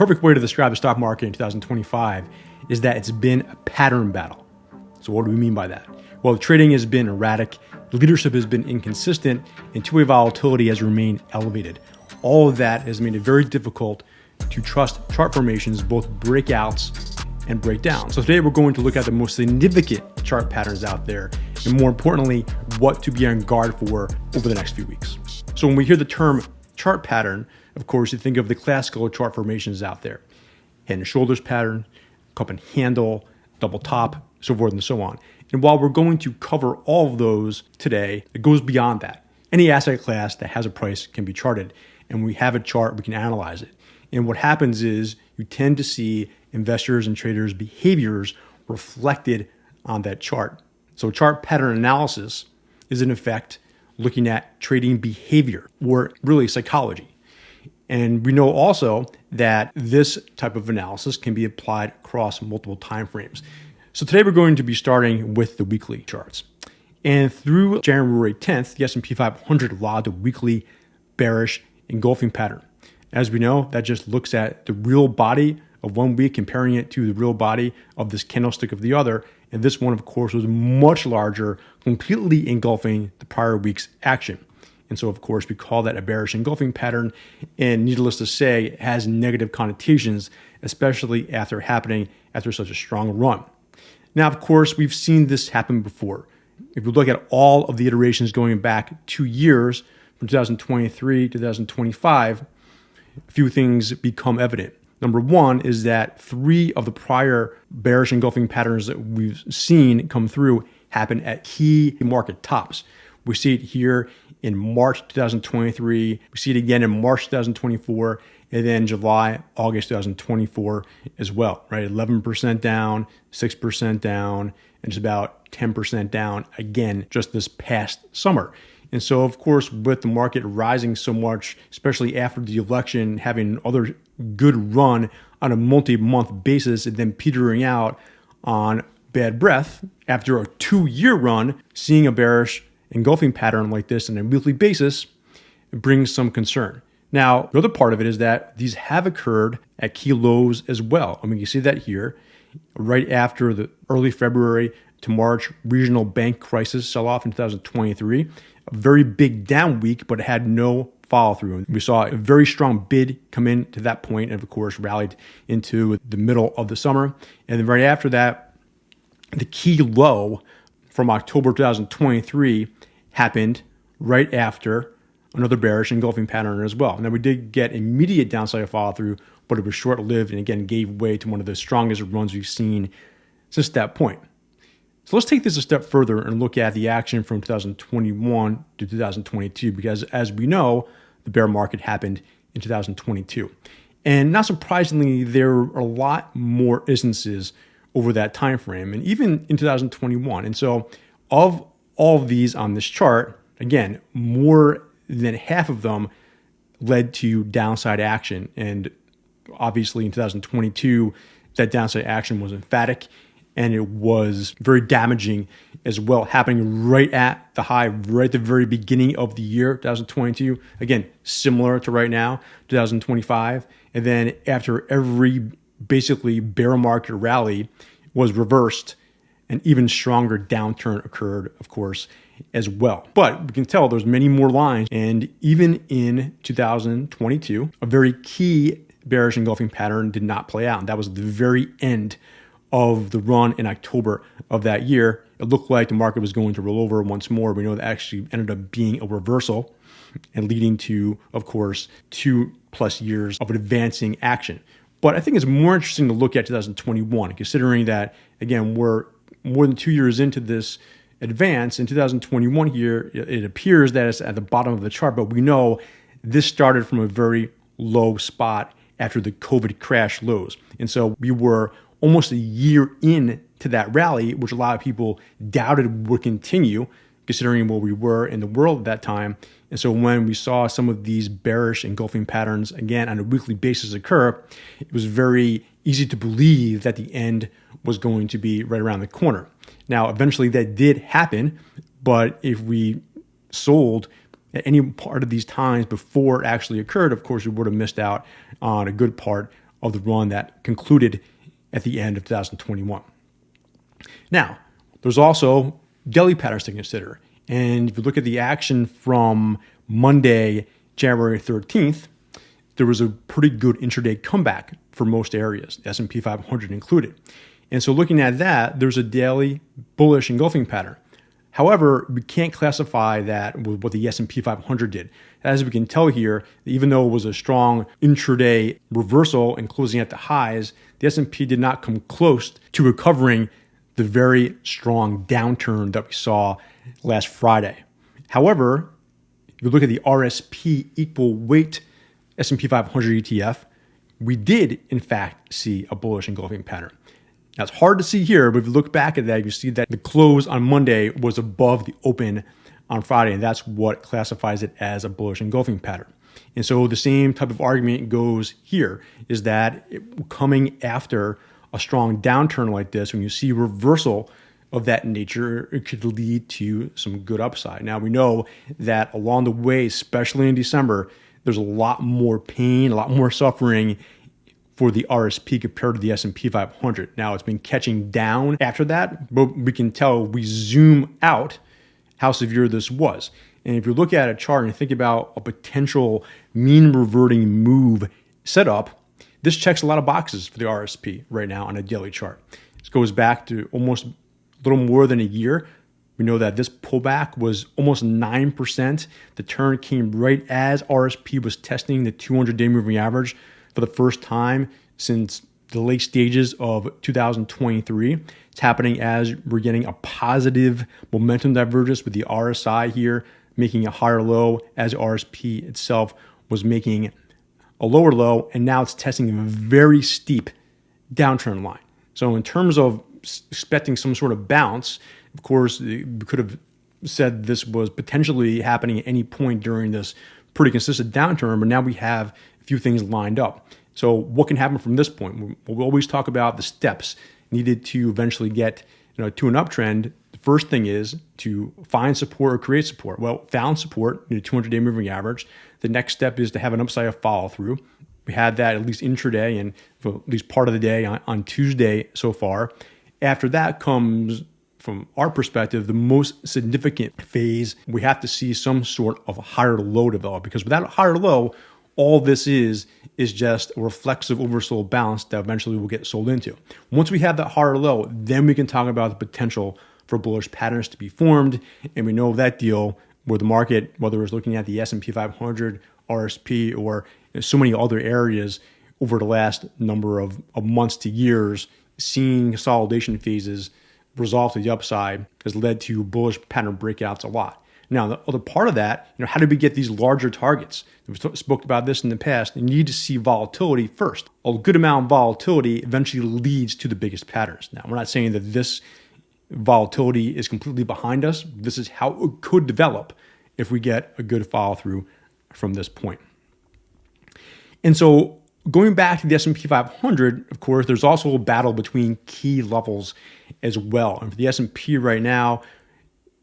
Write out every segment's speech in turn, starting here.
perfect way to describe the stock market in 2025 is that it's been a pattern battle. So what do we mean by that? Well, trading has been erratic, leadership has been inconsistent, and two-way volatility has remained elevated. All of that has made it very difficult to trust chart formations, both breakouts and breakdowns. So today we're going to look at the most significant chart patterns out there, and more importantly, what to be on guard for over the next few weeks. So when we hear the term chart pattern, of course, you think of the classical chart formations out there. Head and shoulders pattern, cup and handle, double top, so forth and so on. And while we're going to cover all of those today, it goes beyond that. Any asset class that has a price can be charted. And when we have a chart, we can analyze it. And what happens is you tend to see investors and traders' behaviors reflected on that chart. So chart pattern analysis is in effect looking at trading behavior, or really psychology. And we know also that this type of analysis can be applied across multiple time frames. So today we're going to be starting with the weekly charts. And through January 10th, the S&P 500 logged a weekly bearish engulfing pattern. As we know, that just looks at the real body of one week, comparing it to the real body of this candlestick of the other. And this one, of course, was much larger, completely engulfing the prior week's action. And so, of course, we call that a bearish engulfing pattern. And needless to say, it has negative connotations, especially after happening after such a strong run. Now, of course, we've seen this happen before. If we look at all of the iterations going back 2 years, from 2023 to 2025, a few things become evident. Number one is that 3 of the prior bearish engulfing patterns that we've seen come through happen at key market tops. We see it here in March 2023. We see it again in March 2024, and then July, August 2024 as well, right? 11% down, 6% down, and just about 10% down again just this past summer. And so, of course, with the market rising so much, especially after the election, having another good run on a multi-month basis and then petering out on bad breath after a 2-year run, seeing a bearish engulfing pattern like this on a weekly basis brings some concern. Now, the other part of it is that these have occurred at key lows as well. I mean, you see that here right after the early February to March regional bank crisis sell-off in 2023, a very big down week, but it had no follow through. We saw a very strong bid come in to that point and, of course, rallied into the middle of the summer. And then right after that, the key low from October 2023 happened right after another bearish engulfing pattern as well. Now, we did get immediate downside follow through, but it was short-lived and again gave way to one of the strongest runs we've seen since that point. So let's take this a step further and look at the action from 2021 to 2022, because as we know, the bear market happened in 2022. And not surprisingly, there are a lot more instances over that time frame, and even in 2021. And so of all of these on this chart, again, more than half of them led to downside action. And obviously in 2022, that downside action was emphatic and it was very damaging as well, happening right at the high, right at the very beginning of the year, 2022. Again, similar to right now, 2025. And then after every basically bear market rally was reversed, an even stronger downturn occurred, of course, as well. But we can tell there's many more lines. And even in 2022, a very key bearish engulfing pattern did not play out. And that was the very end of the run in October of that year. It looked like the market was going to roll over once more. We know that actually ended up being a reversal and leading to, of course, 2+ years of advancing action. But I think it's more interesting to look at 2021, considering that, again, we're more than 2 years into this advance. In 2021 here, it appears that it's at the bottom of the chart, but we know this started from a very low spot after the COVID crash lows. And so we were almost a year in to that rally, which a lot of people doubted would continue, considering where we were in the world at that time. And so when we saw some of these bearish engulfing patterns, again, on a weekly basis occur, it was very easy to believe that the end was going to be right around the corner. Now, eventually that did happen, but if we sold at any part of these times before it actually occurred, of course, we would have missed out on a good part of the run that concluded at the end of 2021. Now, there's also daily patterns to consider. And if you look at the action from Monday, January 13th, there was a pretty good intraday comeback for most areas, S&P 500 included. And so looking at that, there's a daily bullish engulfing pattern. However, we can't classify that with what the S&P 500 did. As we can tell here, even though it was a strong intraday reversal and closing at the highs, the S&P did not come close to recovering the very strong downturn that we saw last Friday. However, if you look at the RSP equal weight S&P 500 ETF, we did in fact see a bullish engulfing pattern. Now it's hard to see here, but if you look back at that, you see that the close on Monday was above the open on Friday, and that's what classifies it as a bullish engulfing pattern. And so the same type of argument goes here, is that coming after a strong downturn like this, when you see reversal of that nature, it could lead to some good upside. Now we know that along the way, especially in December, there's a lot more pain, a lot more suffering for the RSP compared to the S&P 500. Now it's been catching down after that, but we can tell we zoom out how severe this was. And if you look at a chart and think about a potential mean reverting move setup, this checks a lot of boxes for the RSP right now on a daily chart. This goes back to almost a little more than a year. We know that this pullback was almost 9%. The turn came right as RSP was testing the 200-day moving average for the first time since the late stages of 2023. It's happening as we're getting a positive momentum divergence with the RSI here making a higher low, as RSP itself was making a lower low, and now it's testing a very steep downtrend line. So in terms of expecting some sort of bounce, of course, we could have said this was potentially happening at any point during this pretty consistent downturn, but now we have a few things lined up. So what can happen from this point? We'll always talk about the steps needed to eventually get to an uptrend. The first thing is to find support or create support. Well, found support, 200-day moving average. The next step is to have an upside of follow through. We had that at least intraday and for at least part of the day on Tuesday so far. After that comes, from our perspective, the most significant phase. We have to see some sort of a higher low develop, because without a higher low, all this is just a reflexive oversold balance that eventually will get sold into. Once we have that higher low, then we can talk about the potential for bullish patterns to be formed. And we know that deal where the market, whether it's looking at the S&P 500, RSP, or so many other areas over the last number of months to years, seeing consolidation phases resolve to the upside has led to bullish pattern breakouts a lot. Now, the other part of that, how do we get these larger targets? We've spoke about this in the past. You need to see volatility first. A good amount of volatility eventually leads to the biggest patterns. Now, we're not saying that this volatility is completely behind us. This is how it could develop if we get a good follow through from this point. And so going back to the S&P 500, of course, there's also a battle between key levels as well. And for the S&P right now,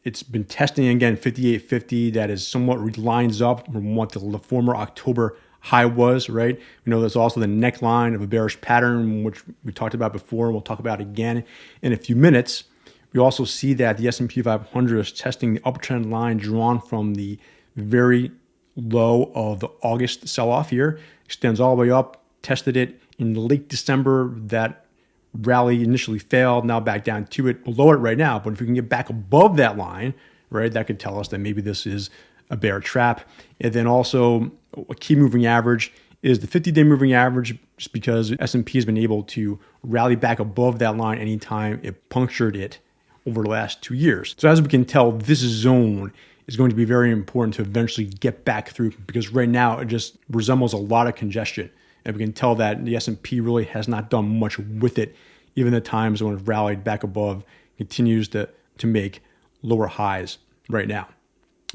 it's been testing again 5850. That is somewhat lines up from what the former October high was, right? We know there's also the neckline of a bearish pattern, which we talked about before, and we'll talk about again in a few minutes. We also see that the S&P 500 is testing the uptrend line drawn from the very low of the August sell-off here, extends all the way up, tested it in late December. That rally initially failed, now back down to it, below it right now. But if we can get back above that line, right, that could tell us that maybe this is a bear trap. And then also a key moving average is the 50-day moving average, just because S&P has been able to rally back above that line anytime it punctured it over the last 2 years. So as we can tell, this zone is going to be very important to eventually get back through, because right now it just resembles a lot of congestion. And we can tell that the S&P really has not done much with it, even at times when it rallied back above, continues to make lower highs right now.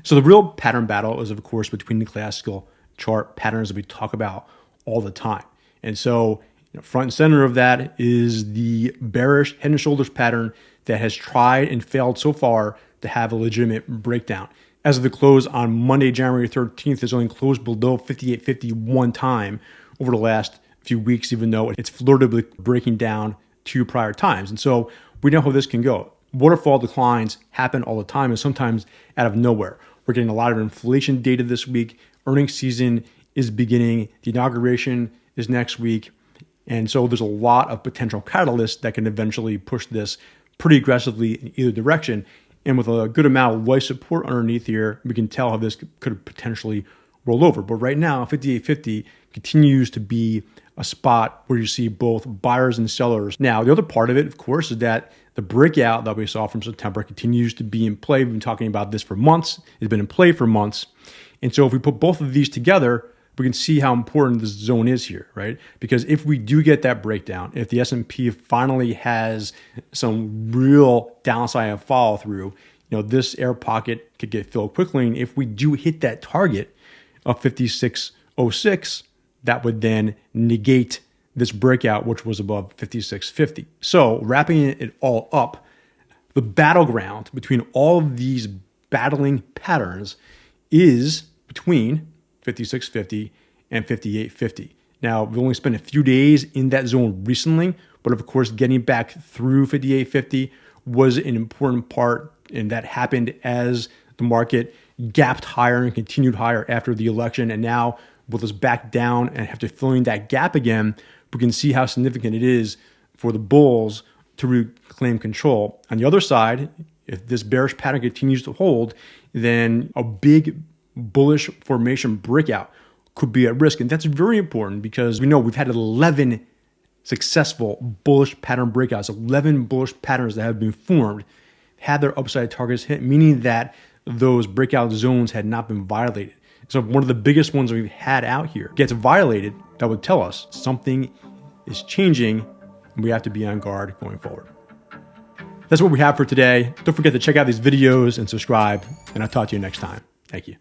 So the real pattern battle is, of course, between the classical chart patterns that we talk about all the time. And so front and center of that is the bearish head and shoulders pattern that has tried and failed so far to have a legitimate breakdown. As of the close on Monday, January 13th, it's only closed below 5850 one time over the last few weeks, even though it's flirted with breaking down to prior times. And so we know how this can go. Waterfall declines happen all the time and sometimes out of nowhere. We're getting a lot of inflation data this week. Earnings season is beginning. The inauguration is next week. And so there's a lot of potential catalysts that can eventually push this pretty aggressively in either direction. And with a good amount of light support underneath here, we can tell how this could potentially roll over. But right now, 58.50 continues to be a spot where you see both buyers and sellers. Now, the other part of it, of course, is that the breakout that we saw from September continues to be in play. We've been talking about this for months. It's been in play for months. And so if we put both of these together, we can see how important this zone is here, right? Because if we do get that breakdown, if the S&P finally has some real downside and follow through, this air pocket could get filled quickly. And if we do hit that target of 56.06, that would then negate this breakout, which was above 56.50. So wrapping it all up, the battleground between all of these battling patterns is between 56.50 and 58.50. Now, we've only spent a few days in that zone recently, but of course, getting back through 58.50 was an important part, and that happened as the market gapped higher and continued higher after the election. And now, with us back down and after filling that gap again, we can see how significant it is for the bulls to reclaim control. On the other side, if this bearish pattern continues to hold, then a big bullish formation breakout could be at risk. And that's very important because we know we've had 11 successful bullish pattern breakouts, 11 bullish patterns that have been formed, had their upside targets hit, meaning that those breakout zones had not been violated. So one of the biggest ones we've had out here gets violated, that would tell us something is changing and we have to be on guard going forward. That's what we have for today. Don't forget to check out these videos and subscribe, and I'll talk to you next time. Thank you.